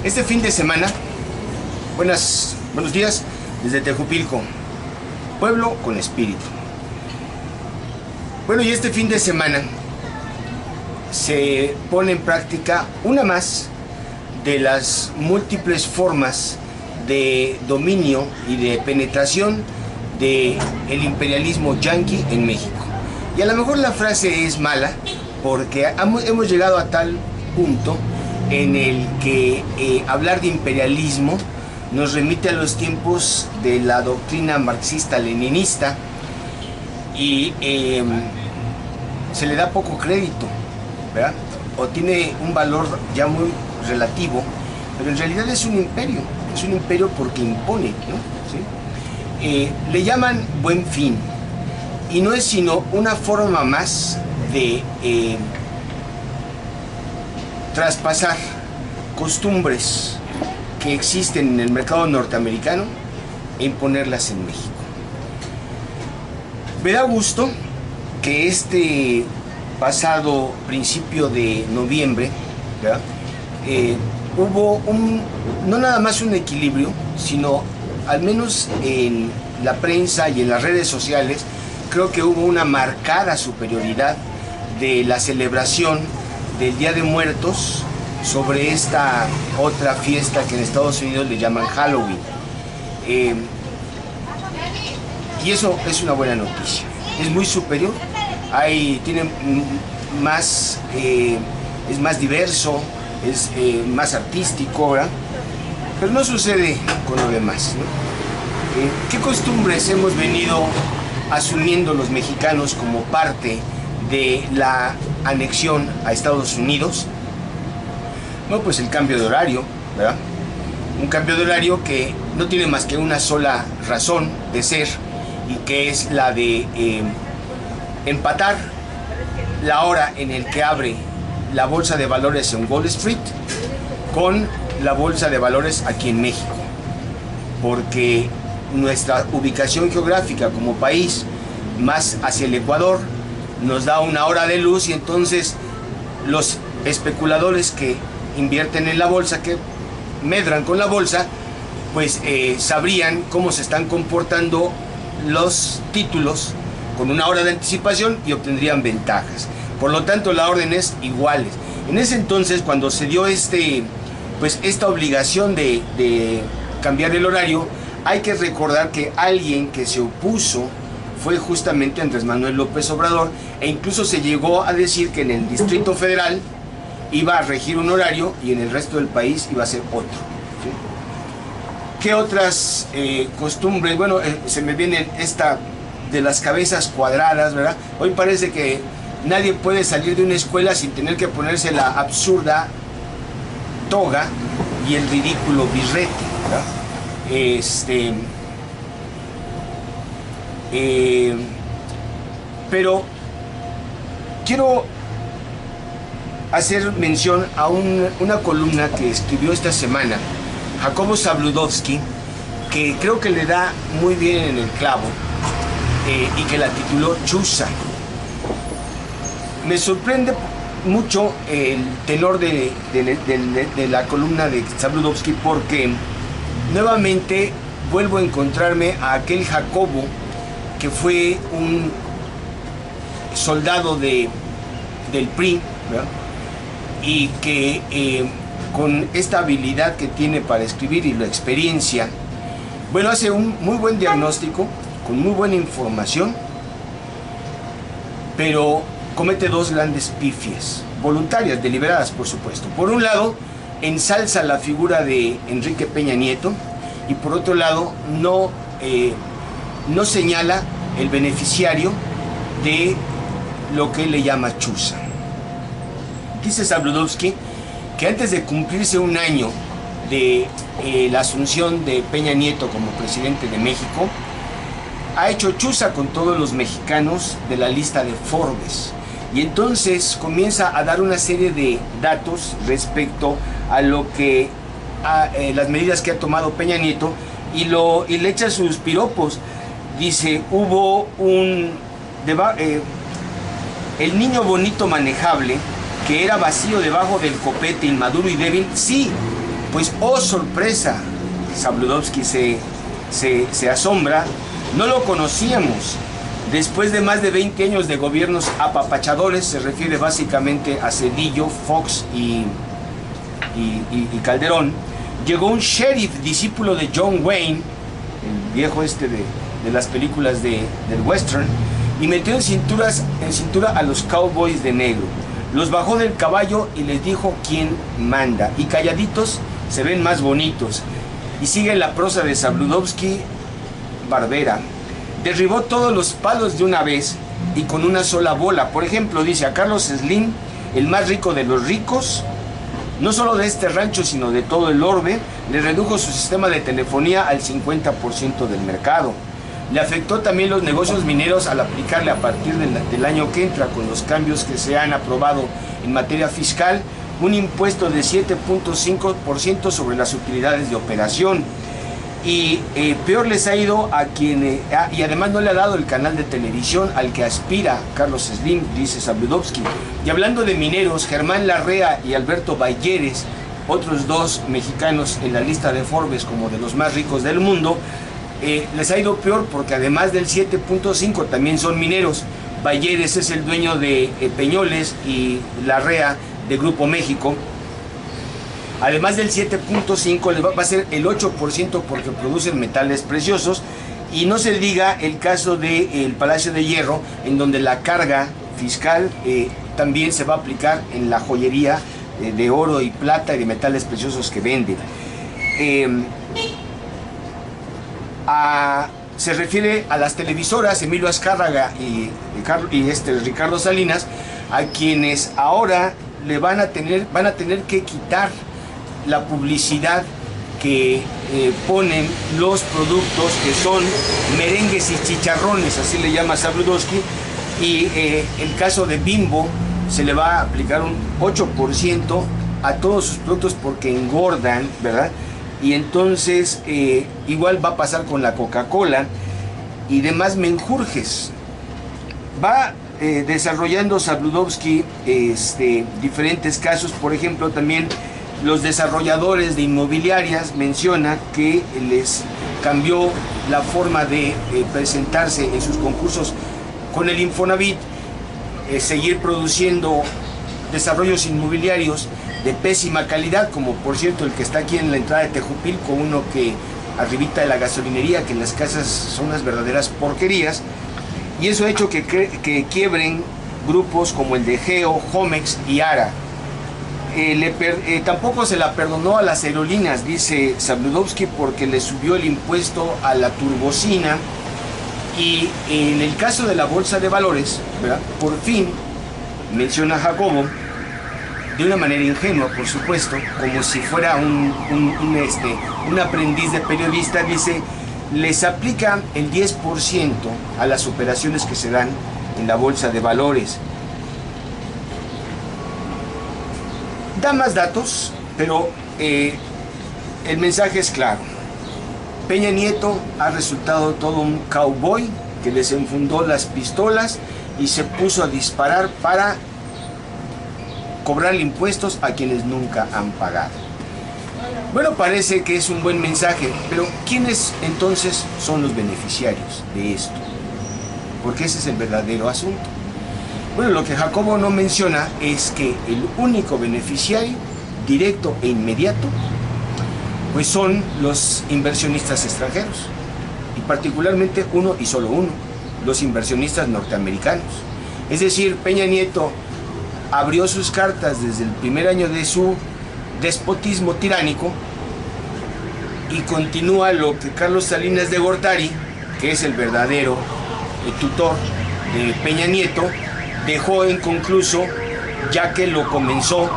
Este fin de semana, buenos días desde Tejupilco, pueblo con espíritu. Bueno, y este fin de semana se pone en práctica una más de las múltiples formas de dominio y de penetración del imperialismo yanqui en México. Y a lo mejor la frase es mala porque hemos llegado a tal punto en el que hablar de imperialismo nos remite a los tiempos de la doctrina marxista-leninista y se le da poco crédito, ¿verdad? O tiene un valor ya muy relativo, pero en realidad es un imperio porque impone, ¿no? ¿Sí? Le llaman Buen Fin y no es sino una forma más de traspasar costumbres que existen en el mercado norteamericano e imponerlas en México. Me da gusto que este pasado principio de noviembre, ¿verdad? Hubo no nada más un equilibrio, sino al menos en la prensa y en las redes sociales, creo que hubo una marcada superioridad de la celebración del Día de Muertos sobre esta otra fiesta que en Estados Unidos le llaman Halloween. Y eso es una buena noticia. Es muy superior, tiene más, es más diverso, es más artístico, ¿verdad? Pero no sucede con lo demás, ¿no? ¿Qué costumbres hemos venido asumiendo los mexicanos como parte de la anexión a Estados Unidos? Bueno, pues el cambio de horario, ¿verdad? Un cambio de horario que no tiene más que una sola razón de ser y que es la de empatar la hora en el que abre la bolsa de valores en Wall Street con la bolsa de valores aquí en México, porque nuestra ubicación geográfica como país más hacia el Ecuador nos da una hora de luz y entonces los especuladores que invierten en la bolsa, que medran con la bolsa, pues sabrían cómo se están comportando los títulos con una hora de anticipación y obtendrían ventajas. Por lo tanto, la orden es iguales. En ese entonces, cuando se dio esta obligación de cambiar el horario, hay que recordar que alguien que se opuso fue justamente Andrés Manuel López Obrador, e incluso se llegó a decir que en el Distrito Federal iba a regir un horario y en el resto del país iba a ser otro, ¿sí? ¿Qué otras costumbres? Bueno, se me viene esta de las cabezas cuadradas, ¿verdad? Hoy parece que nadie puede salir de una escuela sin tener que ponerse la absurda toga y el ridículo birrete, ¿verdad? Pero quiero hacer mención a una columna que escribió esta semana Jacobo Zabludovsky, que creo que le da muy bien en el clavo, y que la tituló Chuza. Me sorprende mucho el tenor de la columna de Zabludovsky, porque nuevamente vuelvo a encontrarme a aquel Jacobo que fue un soldado del PRI, ¿verdad? Y que con esta habilidad que tiene para escribir y la experiencia, bueno, hace un muy buen diagnóstico, con muy buena información, pero comete dos grandes pifias, voluntarias, deliberadas, por supuesto. Por un lado, ensalza la figura de Enrique Peña Nieto, y por otro lado, no señala el beneficiario de lo que él le llama chuza. Dice Zabludovsky que antes de cumplirse un año de la asunción de Peña Nieto como presidente de México, ha hecho chuza con todos los mexicanos de la lista de Forbes. Y entonces comienza a dar una serie de datos respecto a lo que las medidas que ha tomado Peña Nieto y le echa sus piropos. Dice, hubo el niño bonito manejable que era vacío debajo del copete, inmaduro y débil, sí, Pues, oh sorpresa, Zabludovsky se asombra, no lo conocíamos. Después de más de 20 años de gobiernos apapachadores, se refiere básicamente a Zedillo, Fox y Calderón, llegó un sheriff, discípulo de John Wayne, el viejo de las películas del western, y metió en cintura a los cowboys de negro. Los bajó del caballo y les dijo quién manda, y calladitos se ven más bonitos. Y sigue la prosa de Zabludovsky Barbera. Derribó todos los palos de una vez y con una sola bola. Por ejemplo, dice a Carlos Slim, el más rico de los ricos, no solo de este rancho, sino de todo el orbe, le redujo su sistema de telefonía al 50% del mercado. Le afectó también los negocios mineros al aplicarle a partir del año que entra, con los cambios que se han aprobado en materia fiscal, un impuesto de 7.5% sobre las utilidades de operación. Y peor les ha ido a quien, y además no le ha dado el canal de televisión al que aspira Carlos Slim, dice Zabludovsky. Y hablando de mineros, Germán Larrea y Alberto Balleres, otros dos mexicanos en la lista de Forbes como de los más ricos del mundo, les ha ido peor porque además del 7.5 también son mineros. Balleres es el dueño de Peñoles y Larrea de Grupo México. Además del 7.5 les va a ser el 8% porque producen metales preciosos. Y no se diga el caso del Palacio de Hierro, en donde la carga fiscal también se va a aplicar en la joyería de oro y plata y de metales preciosos que venden. Se refiere a las televisoras, Emilio Azcárraga y Ricardo Salinas, a quienes ahora le van a tener que quitar la publicidad que ponen los productos que son merengues y chicharrones, así le llama Zabludovsky, y el caso de Bimbo se le va a aplicar un 8% a todos sus productos porque engordan, ¿verdad? Y entonces igual va a pasar con la Coca-Cola y demás menjurjes. Va desarrollando Zabludovsky diferentes casos. Por ejemplo, también los desarrolladores de inmobiliarias menciona que les cambió la forma de presentarse en sus concursos con el Infonavit, seguir produciendo desarrollos inmobiliarios de pésima calidad, como por cierto el que está aquí en la entrada de Tejupilco, uno que arribita de la gasolinería, que en las casas son unas verdaderas porquerías, y eso ha hecho que quiebren grupos como el de Geo, Homex y Ara. Tampoco se la perdonó a las aerolíneas, dice Zabludovsky, porque le subió el impuesto a la turbocina. Y en el caso de la bolsa de valores, ¿verdad?, por fin, menciona Jacobo, de una manera ingenua, por supuesto, como si fuera un aprendiz de periodista, dice, les aplica el 10% a las operaciones que se dan en la bolsa de valores. Da más datos, pero el mensaje es claro. Peña Nieto ha resultado todo un cowboy que les enfundó las pistolas y se puso a disparar para cobrar impuestos a quienes nunca han pagado. Bueno, parece que es un buen mensaje, pero ¿quiénes entonces son los beneficiarios de esto? Porque ese es el verdadero asunto. Bueno, lo que Jacobo no menciona es que el único beneficiario directo e inmediato pues son los inversionistas extranjeros, y particularmente uno y solo uno, los inversionistas norteamericanos. Es decir, Peña Nieto abrió sus cartas desde el primer año de su despotismo tiránico y continúa lo que Carlos Salinas de Gortari, que es el verdadero tutor de Peña Nieto, dejó inconcluso, ya que lo comenzó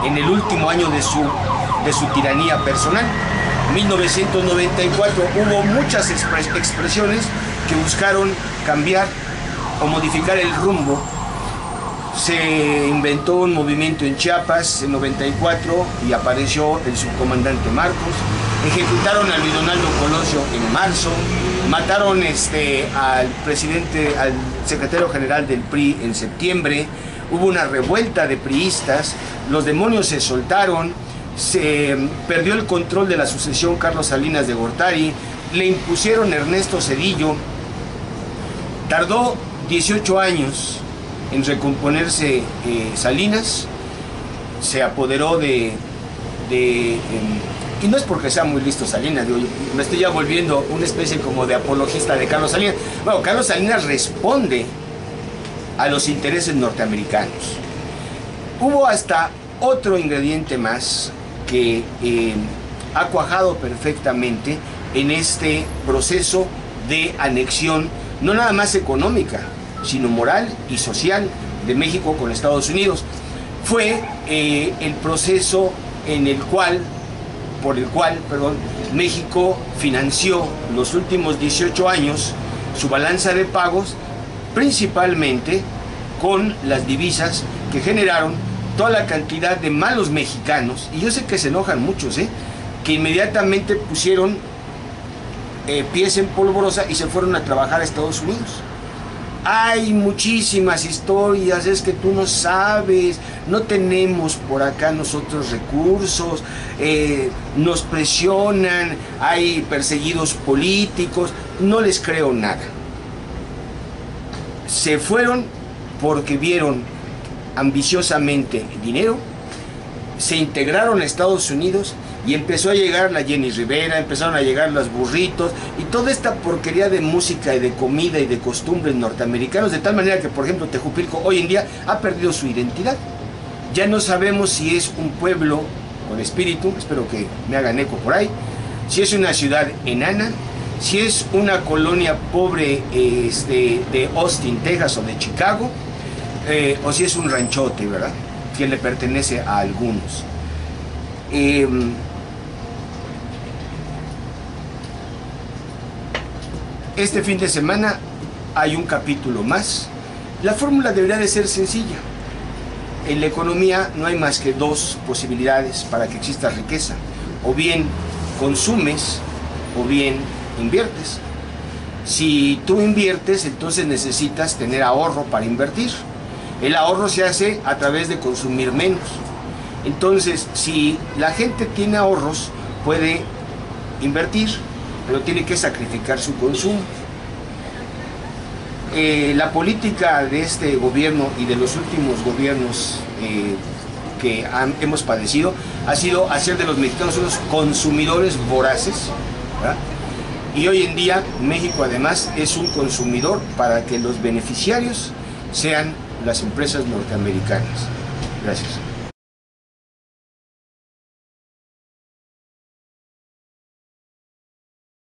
en el último año de su tiranía personal. En 1994 hubo muchas expresiones que buscaron cambiar o modificar el rumbo. Se inventó un movimiento en Chiapas en 94 y apareció el subcomandante Marcos. Ejecutaron a Luis Donaldo Colosio en marzo. Mataron al secretario general del PRI en septiembre. Hubo una revuelta de priistas. Los demonios se soltaron. se perdió el control de la sucesión Carlos Salinas de Gortari, le impusieron Ernesto Zedillo, tardó 18 años en recomponerse Salinas, se apoderó y no es porque sea muy listo Salinas, digo, me estoy ya volviendo una especie como de apologista de Carlos Salinas. Bueno, Carlos Salinas responde a los intereses norteamericanos. Hubo hasta otro ingrediente más que ha cuajado perfectamente en este proceso de anexión, no nada más económica, sino moral y social de México con Estados Unidos. Fue el proceso por el cual México financió los últimos 18 años su balanza de pagos, principalmente con las divisas que generaron toda la cantidad de malos mexicanos, y yo sé que se enojan muchos, que inmediatamente pusieron pies en polvorosa y se fueron a trabajar a Estados Unidos. Hay muchísimas historias, es que tú no sabes, no tenemos por acá nosotros recursos, nos presionan, hay perseguidos políticos, no les creo nada. Se fueron porque vieron ambiciosamente dinero, se integraron a Estados Unidos y empezó a llegar la Jenny Rivera, empezaron a llegar los burritos y toda esta porquería de música y de comida y de costumbres norteamericanos, de tal manera que, por ejemplo, Tejupilco hoy en día ha perdido su identidad. Ya no sabemos si es un pueblo con espíritu, espero que me hagan eco por ahí, si es una ciudad enana, si es una colonia pobre de Austin, Texas o de Chicago, o si es un ranchote, ¿verdad?, que le pertenece a algunos. Este fin de semana hay un capítulo más. La fórmula debería de ser sencilla. En la economía no hay más que dos posibilidades para que exista riqueza: o bien consumes o bien inviertes. Si tú inviertes, entonces necesitas tener ahorro para invertir. El ahorro se hace a través de consumir menos. Entonces, si la gente tiene ahorros, puede invertir, pero tiene que sacrificar su consumo. La política de este gobierno y de los últimos gobiernos que hemos padecido ha sido hacer de los mexicanos unos consumidores voraces, ¿verdad? Y hoy en día México además es un consumidor para que los beneficiarios sean las empresas norteamericanas. Gracias.